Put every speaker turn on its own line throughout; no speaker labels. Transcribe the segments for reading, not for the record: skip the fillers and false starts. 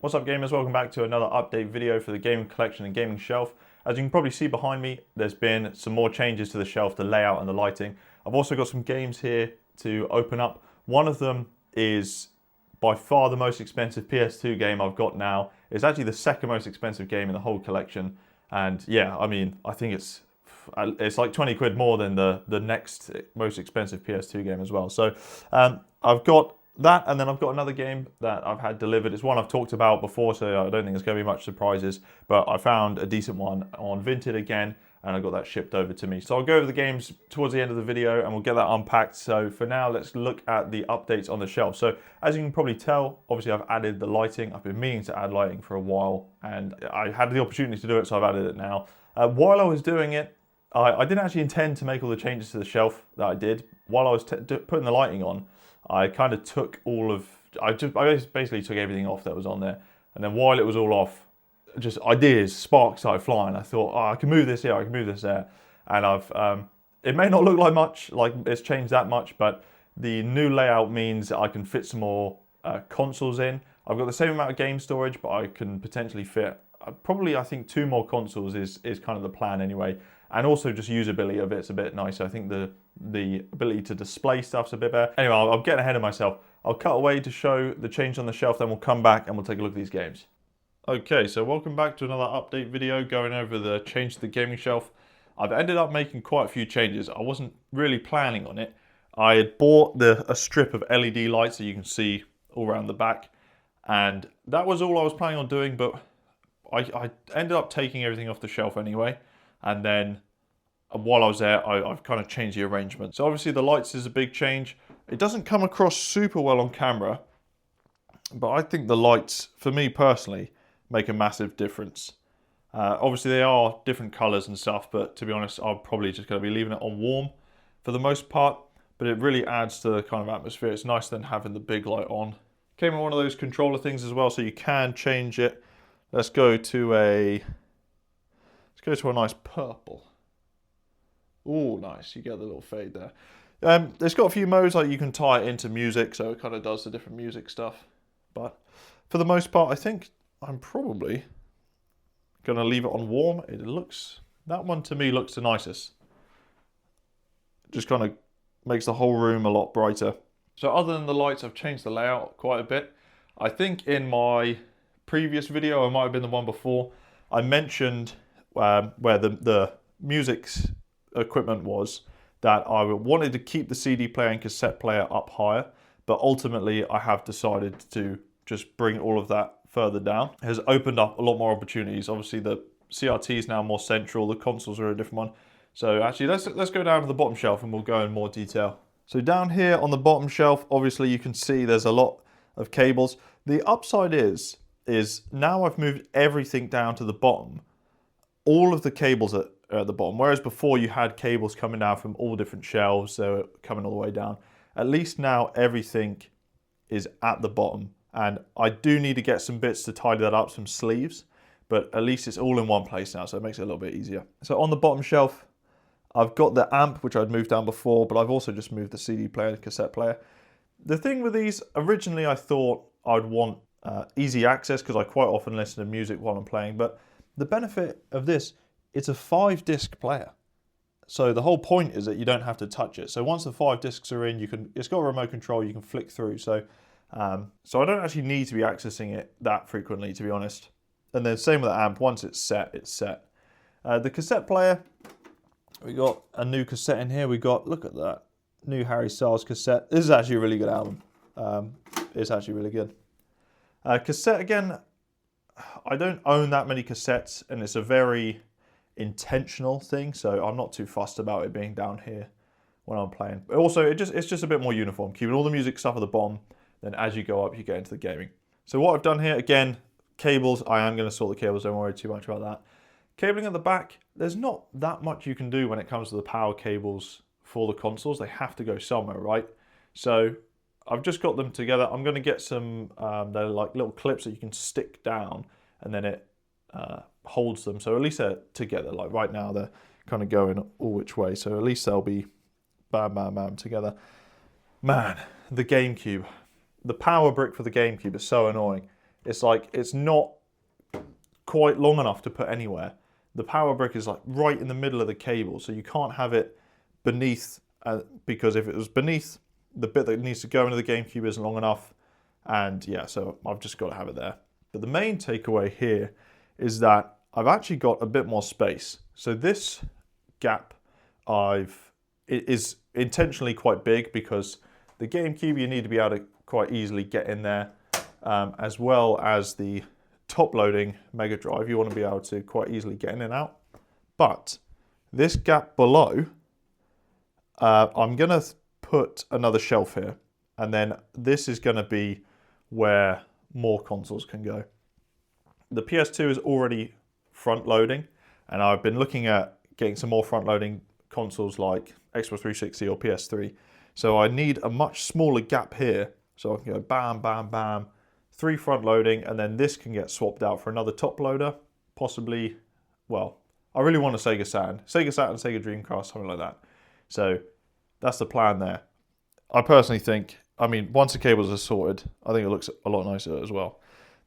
What's up gamers, welcome back to another update video for the gaming collection and gaming shelf. As you can probably see behind me, there's been some more changes to the shelf, the layout and the lighting. I've also got some games here to open up. One of them is by far the most expensive PS2 game I've got now. It's actually the second most expensive game in the whole collection. And yeah, I mean, I think it's like 20 quid more than the next most expensive PS2 game as well. So I've got that, and then I've got another game that I've had delivered. It's one I've talked about before, so I don't think there's going to be much surprises, but I found a decent one on Vinted again, and I got that shipped over to me. So I'll go over the games towards the end of the video, and we'll get that unpacked. So for now, let's look at the updates on the shelf. So as you can probably tell, obviously I've added the lighting. I've been meaning to add lighting for a while, and I had the opportunity to do it, so I've added it now. While I was doing it, I didn't actually intend to make all the changes to the shelf that I did. While I was putting the lighting on, I kind of took I basically took everything off that was on there. And then while it was all off, just ideas, sparks started flying. I thought, oh, I can move this here, I can move this there. And it may not look like much, like it's changed that much, but the new layout means that I can fit some more consoles in. I've got the same amount of game storage, but I can potentially fit, probably I think 2 more consoles is kind of the plan anyway. And also just usability of it's a bit nicer. I think the ability to display stuff's a bit better. Anyway, I'm getting ahead of myself. I'll cut away to show the change on the shelf, then we'll come back and we'll take a look at these games. Okay, so welcome back to another update video going over the change to the gaming shelf. I've ended up making quite a few changes. I wasn't really planning on it. I had bought a strip of LED lights that you can see all around the back, and that was all I was planning on doing, but I ended up taking everything off the shelf anyway. And then while I was there, I've kind of changed the arrangement. So obviously the lights is a big change. It doesn't come across super well on camera, but I think the lights, for me personally, make a massive difference. Obviously they are different colors and stuff, but to be honest, I'm probably just going to be leaving it on warm for the most part, but it really adds to the kind of atmosphere. It's nicer than having the big light on. Came in one of those controller things as well, so you can change it. Let's go to a nice purple. Oh, nice. You get the little fade there. It's got a few modes, like you can tie it into music, so it kind of does the different music stuff. But for the most part, I think I'm probably going to leave it on warm. That one to me looks the nicest. Just kind of makes the whole room a lot brighter. So other than the lights, I've changed the layout quite a bit. I think in my previous video, it might have been the one before, I mentioned where the music's equipment was, that I wanted to keep the CD player and cassette player up higher, but ultimately I have decided to just bring all of that further down. It has opened up a lot more opportunities. Obviously the CRT is now more central, the consoles are a different one. So actually let's go down to the bottom shelf and we'll go in more detail. So down here on the bottom shelf, obviously you can see there's a lot of cables. The upside is now I've moved everything down to the bottom. All of the cables are at the bottom, whereas before you had cables coming down from all different shelves, so coming all the way down. At least now everything is at the bottom, and I do need to get some bits to tidy that up, some sleeves, but at least it's all in one place now, so it makes it a little bit easier. So on the bottom shelf, I've got the amp, which I'd moved down before, but I've also just moved the CD player and cassette player. The thing with these, originally I thought I'd want easy access because I quite often listen to music while I'm playing, but the benefit of this, it's a 5-disc player. So the whole point is that you don't have to touch it. So once the 5 discs are in, it's got a remote control, you can flick through. So I don't actually need to be accessing it that frequently, to be honest. And then same with the amp, once it's set, it's set. The cassette player, we got a new cassette in here. We got, look at that, new Harry Styles cassette. This is actually a really good album. It's actually really good. Cassette again, I don't own that many cassettes, and it's a very intentional thing, so I'm not too fussed about it being down here when I'm playing. But also, it's just a bit more uniform, keeping all the music stuff at the bottom, then as you go up, you get into the gaming. So what I've done here, again, cables, I am going to sort the cables, don't worry too much about that. Cabling at the back, there's not that much you can do when it comes to the power cables for the consoles. They have to go somewhere, right? So I've just got them together. I'm going to get some, they're like little clips that you can stick down, and then it holds them. So at least they're together. Like right now, they're kind of going all which way. So at least they'll be bam, bam, bam together. Man, the GameCube. The power brick for the GameCube is so annoying. it's like it's not quite long enough to put anywhere. The power brick is like right in the middle of the cable, so you can't have it beneath, because if it was beneath, the bit that needs to go into the GameCube isn't long enough, and yeah, so I've just got to have it there. But the main takeaway here is that I've actually got a bit more space. So this gap it is intentionally quite big, because the GameCube, you need to be able to quite easily get in there, as well as the top-loading Mega Drive, you want to be able to quite easily get in and out. But this gap below, I'm going to put another shelf here, and then this is going to be where more consoles can go. The PS2 is already front-loading, and I've been looking at getting some more front-loading consoles like Xbox 360 or PS3. So I need a much smaller gap here, so I can go bam, bam, bam, 3 front loading, and then this can get swapped out for another top loader, possibly, well, I really want a Sega Saturn, Sega Dreamcast, something like that. So that's the plan there. I personally think, I mean, once the cables are sorted, I think it looks a lot nicer as well.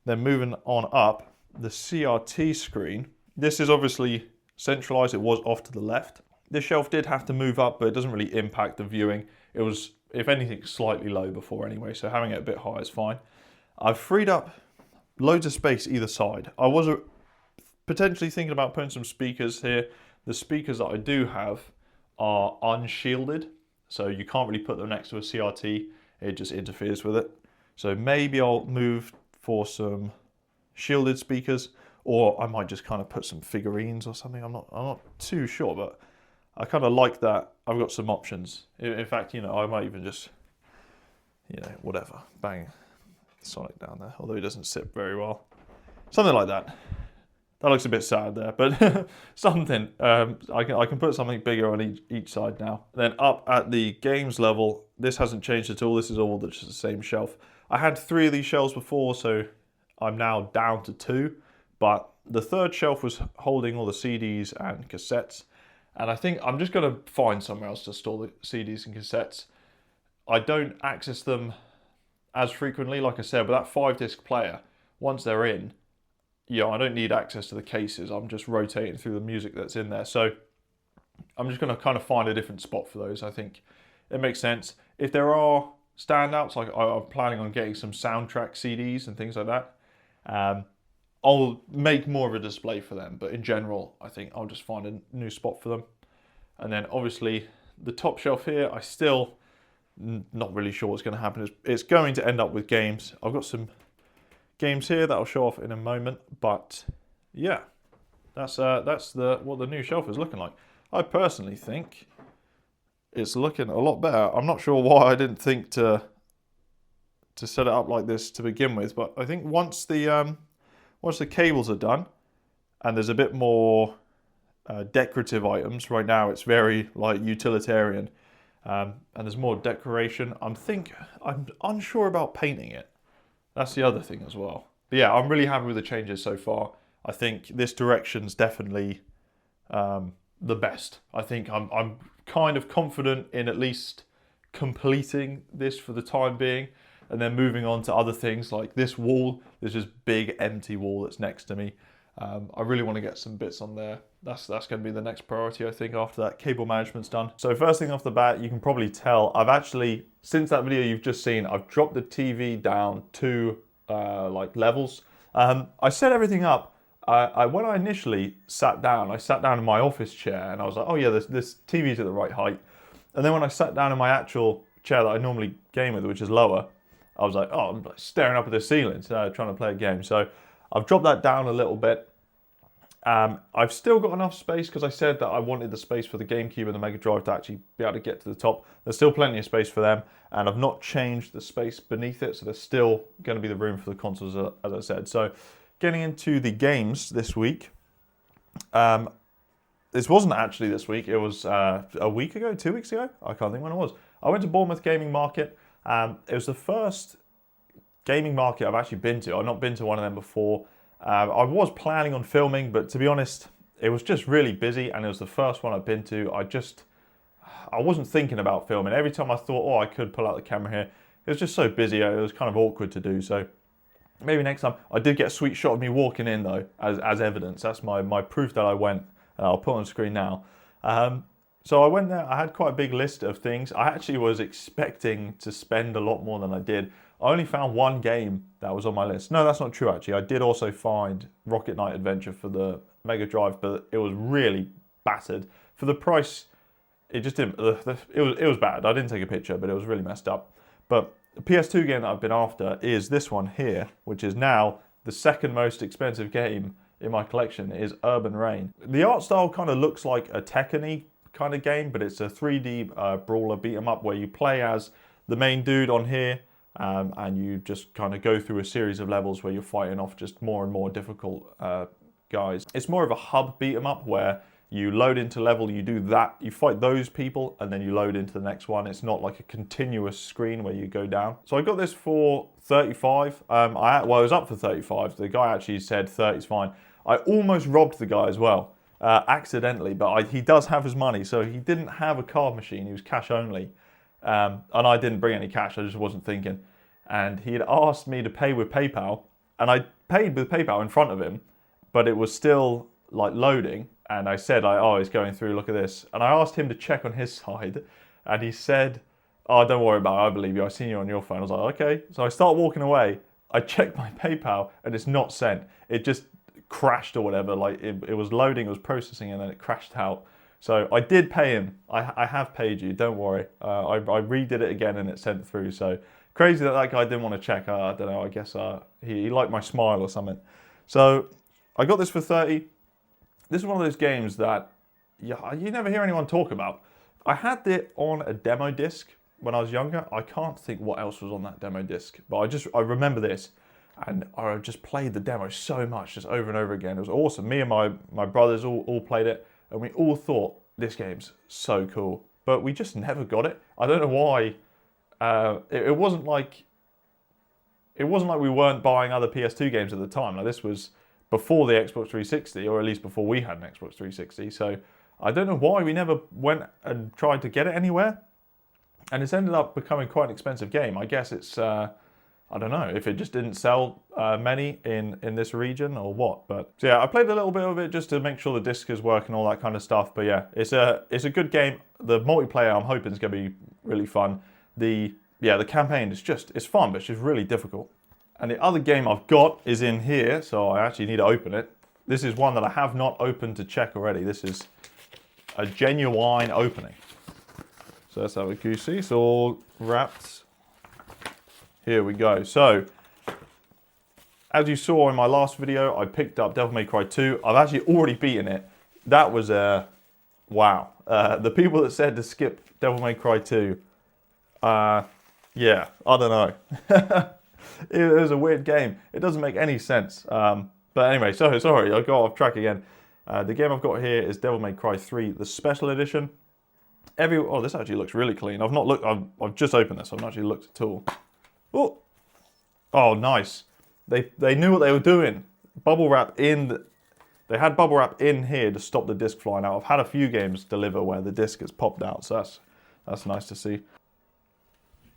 Then moving on up, the CRT screen. This is obviously centralized, it was off to the left. This shelf did have to move up, but it doesn't really impact the viewing. It was, if anything, slightly low before anyway, so having it a bit high is fine. I've freed up loads of space either side. I was potentially thinking about putting some speakers here. The speakers that I do have are unshielded, so you can't really put them next to a CRT. It just interferes with it. So maybe I'll move for some shielded speakers, or I might just kind of put some figurines or something. I'm not too sure, but I kind of like that. I've got some options. In fact, you know, I might even just, you know, whatever, bang Sonic down there, although he doesn't sit very well. Something like that. That looks a bit sad there, but something. I can put something bigger on each side now. Then up at the games level, this hasn't changed at all. This is all just the same shelf. I had 3 of these shelves before, so I'm now down to 2. But the third shelf was holding all the CDs and cassettes. And I think I'm just going to find somewhere else to store the CDs and cassettes. I don't access them as frequently, like I said, but that 5-disc player, once they're in, yeah, I don't need access to the cases. I'm just rotating through the music that's in there. So I'm just going to kind of find a different spot for those. I think it makes sense. If there are standouts, like I'm planning on getting some soundtrack CDs and things like that, I'll make more of a display for them. But in general, I think I'll just find a new spot for them. And then obviously the top shelf here, I still not really sure what's going to happen. It's going to end up with games. I've got some games here that I'll show off in a moment, but yeah, that's what the new shelf is looking like. I personally think it's looking a lot better. I'm not sure why I didn't think to set it up like this to begin with, but I think once the cables are done and there's a bit more decorative items. Right now it's very like utilitarian. And there's more decoration. I'm unsure about painting it. That's the other thing as well. But yeah, I'm really happy with the changes so far. I think this direction's definitely the best. I think I'm kind of confident in at least completing this for the time being, and then moving on to other things like this wall. There's this big empty wall that's next to me. I really want to get some bits on there. That's going to be the next priority, I think, after that cable management's done. So first thing off the bat, you can probably tell I've actually, since that video you've just seen, I've dropped the TV down 2 like levels. I set everything up. When I initially sat down in my office chair and I was like, oh yeah, this TV's at the right height. And then when I sat down in my actual chair that I normally game with, which is lower, I was like, oh, I'm staring up at the ceiling, trying to play a game. So I've dropped that down a little bit. I've still got enough space because I said that I wanted the space for the GameCube and the Mega Drive to actually be able to get to the top. There's still plenty of space for them, and I've not changed the space beneath it, so there's still going to be the room for the consoles, as I said. So getting into the games this week. This wasn't actually this week, it was a week ago, 2 weeks ago? I can't think when it was. I went to Bournemouth Gaming Market. It was the first gaming market I've actually been to. I've not been to one of them before. I was planning on filming, but to be honest, it was just really busy, and it was the first one I've been to. I wasn't thinking about filming. Every time I thought, oh, I could pull out the camera here, it was just so busy, it was kind of awkward to do. So Maybe next time. I did get a sweet shot of me walking in though, as evidence. That's my proof that I went. I'll put on screen now. So I went there. I had quite a big list of things. I actually was expecting to spend a lot more than I did. I only found one game that was on my list. No, that's not true actually. I did also find Rocket Knight Adventure for the Mega Drive, but it was really battered. For the price, it just didn't, it was bad. I didn't take a picture, but it was really messed up. But the PS2 game that I've been after is this one here, which is now the second most expensive game in my collection, is Urban Reign. The art style kind of looks like a Tekken-y kind of game, but it's a 3D brawler beat 'em up where you play as the main dude on here, and you just kind of go through a series of levels where you're fighting off just more and more difficult guys. It's more of a hub beat 'em up where you load into level, you do that, you fight those people, and then you load into the next one. It's not like a continuous screen where you go down. So I got this for 35. Well, I was up for 35. The guy actually said 30 is fine. I almost robbed the guy as well, accidentally, but he does have his money, so he didn't have a card machine, he was cash only. And I didn't bring any cash, I just wasn't thinking. And he had asked me to pay with PayPal, and I paid with PayPal in front of him, but it was still like loading. And I said, oh, it's going through, look at this. And I asked him to check on his side, and he said, oh, don't worry about it, I believe you, I've seen you on your phone. I was like, okay. So I start walking away, I checked my PayPal, and it's not sent. It just crashed or whatever, like it was loading, it was processing, and then it crashed out. So I did pay him, I have paid you, don't worry. I redid it again and it sent through, so crazy that guy didn't want to check. I don't know, I guess he liked my smile or something. So I got this for 30. This is one of those games that you never hear anyone talk about. I had it on a demo disc when I was younger. I can't think what else was on that demo disc, but I remember this, and I just played the demo so much, just over and over again. It was awesome. Me and my brothers all played it, and we all thought, this game's so cool. But we just never got it. I don't know why. It wasn't like we weren't buying other PS2 games at the time. Like, this was before the Xbox 360, or at least before we had an Xbox 360. So I don't know why we never went and tried to get it anywhere. And it's ended up becoming quite an expensive game. I guess it's, I don't know, if it just didn't sell many in this region or what. But so yeah, I played a little bit of it just to make sure the disc is working, all that kind of stuff. But yeah, it's a good game. The multiplayer, I'm hoping, is going to be really fun. The campaign is it's fun, but it's just really difficult. And the other game I've got is in here, so I actually need to open it. This is one that I have not opened to check already. This is a genuine opening. So let's have a goosey. It's all wrapped. Here we go. So, as you saw in my last video, I picked up Devil May Cry 2. I've actually already beaten it. That was wow. The people that said to skip Devil May Cry 2, yeah, I don't know. It was a weird game. It doesn't make any sense. But anyway, so sorry, I got off track again. The game I've got here is Devil May Cry 3, the special edition. Oh, this actually looks really clean. I've not looked. I've just opened this. I've not actually looked at all. Oh, nice. They knew what they were doing. Bubble wrap in. They had bubble wrap in here to stop the disc flying out. I've had a few games deliver where the disc has popped out, so that's nice to see.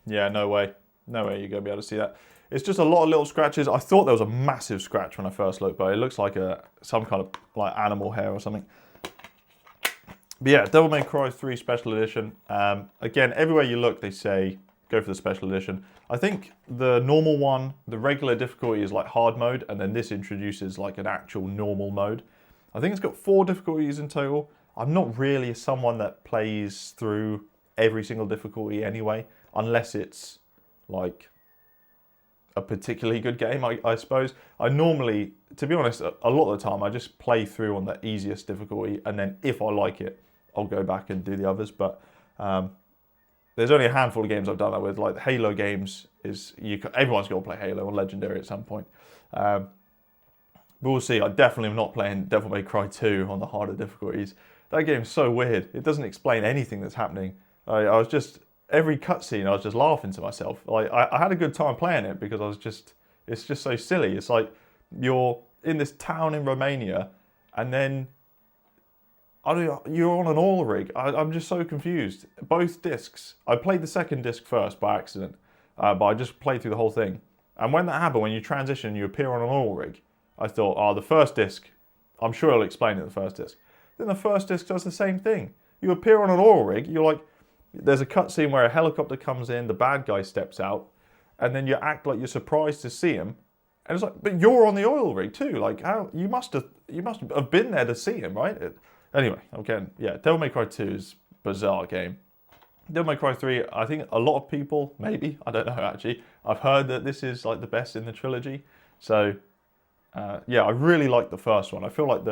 Yeah, no way you're going to be able to see that. It's just a lot of little scratches. I thought there was a massive scratch when I first looked, but it looks like some kind of like animal hair or something. But yeah, Devil May Cry 3 Special Edition. Again, everywhere you look, they say go for the Special Edition. I think the normal one, the regular difficulty is like hard mode, and then this introduces like an actual normal mode. I think it's got 4 difficulties in total. I'm not really someone that plays through every single difficulty anyway, unless it's like a particularly good game, I suppose. I normally, to be honest, a lot of the time I just play through on the easiest difficulty, and then if I like it, I'll go back and do the others. But there's only a handful of games I've done that with. Like the Halo games, everyone's got to play Halo on Legendary at some point. But we'll see. I definitely am not playing Devil May Cry 2 on the harder difficulties. That game's so weird. It doesn't explain anything that's happening. I was just, every cutscene, I was just laughing to myself. Like I had a good time playing it because it's just so silly. It's like you're in this town in Romania, and then you're on an oil rig. I'm just so confused. Both discs. I played the second disc first by accident, but I just played through the whole thing. And when that happened, when you transition and you appear on an oil rig, I thought, oh, the first disc, I'm sure I'll explain it in the first disc. Then the first disc does the same thing. You appear on an oil rig, you're like, there's a cutscene where a helicopter comes in, the bad guy steps out, and then you act like you're surprised to see him. And it's like, but you're on the oil rig too. Like, how you must have been there to see him, right? Anyway, again, yeah, Devil May Cry 2 is a bizarre game. Devil May Cry 3, I think a lot of people, maybe, I don't know actually, I've heard that this is like the best in the trilogy. So, yeah, I really like the first one. I feel like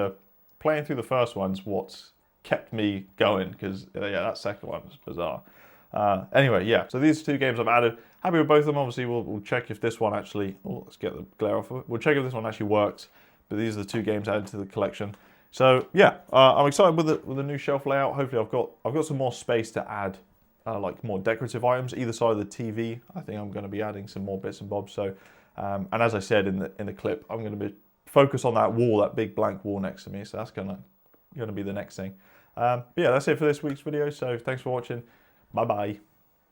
playing through the first one's what's kept me going, because yeah, that second one was bizarre. Anyway, yeah, so these two games I've added. Happy with both of them. Obviously, we'll check if this one actually, oh, let's get the glare off of it. We'll check if this one actually works, but these are the two games added to the collection. So yeah, I'm excited with the new shelf layout. Hopefully I've got some more space to add like more decorative items either side of the TV. I think I'm going to be adding some more bits and bobs. So, and as I said in the clip, I'm going to be focused on that wall, that big blank wall next to me. So that's going to be the next thing. But yeah, that's it for this week's video. So thanks for watching. Bye bye.